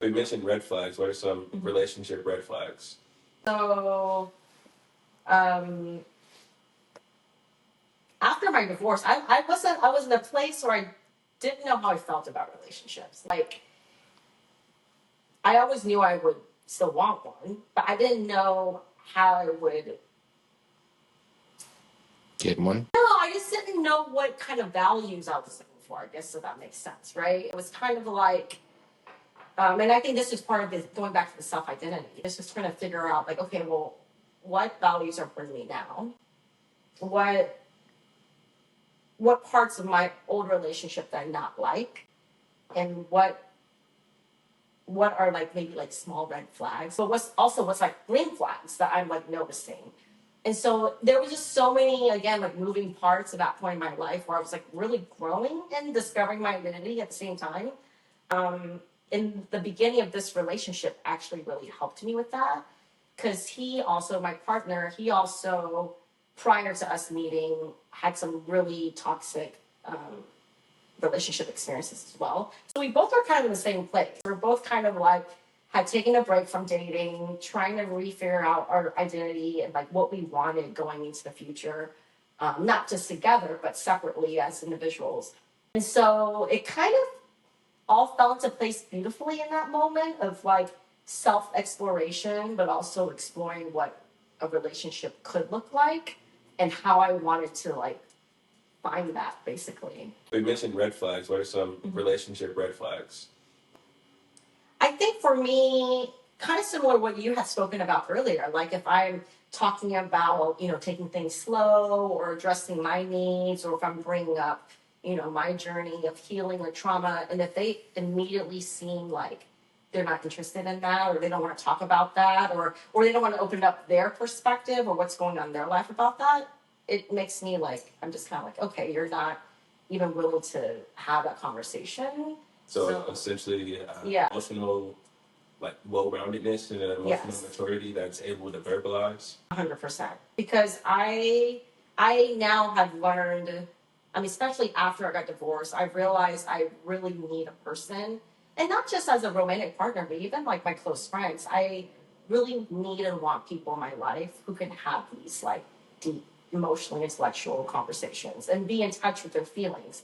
We mentioned red flags. What are some relationship red flags? So, um, after my divorce, I was in a place where I didn't know how I felt about relationships. Like, I always knew I would still want one, but I didn't know how I would. Get one? No, I just didn't know what kind of values I was looking for. I guess so that makes sense, right? It was kind of like, and I think this is part of this going back to the self identity. It's just trying to figure out, like, okay, well, what values are bringing me down? What parts of my old relationship that I not like, and what are like maybe like small red flags, but what's like green flags that I'm like noticing. And so there was just so many, again, like moving parts at that point in my life where I was like really growing and discovering my identity at the same time. In the beginning of this relationship actually really helped me with that, because he also, my partner, he also, prior to us meeting, had some really toxic relationship experiences as well. So we both are kind of in the same place. We're both kind of like had taken a break from dating, trying to refigure out our identity and like what we wanted going into the future, not just together, but separately as individuals. And so it kind of all fell into place beautifully in that moment of like self exploration, but also exploring what a relationship could look like and how I wanted to like find that basically. We mentioned red flags. What are some relationship red flags? I think for me, kind of similar to what you had spoken about earlier. Like if I'm talking about, taking things slow or addressing my needs, or if I'm bringing up, my journey of healing or trauma, and if they immediately seem like they're not interested in that, or they don't want to talk about that, or they don't want to open up their perspective or what's going on in their life about that, it makes me like, I'm just kind of like, okay, you're not even willing to have that conversation. So essentially, Yeah. emotional, like well-roundedness and an emotional Yes. maturity that's able to verbalize. 100%. Because I now have learned, I mean, especially after I got divorced, I realized I really need a person, and not just as a romantic partner, but even like my close friends. I really need and want people in my life who can have these like deep, emotionally intellectual conversations and be in touch with their feelings.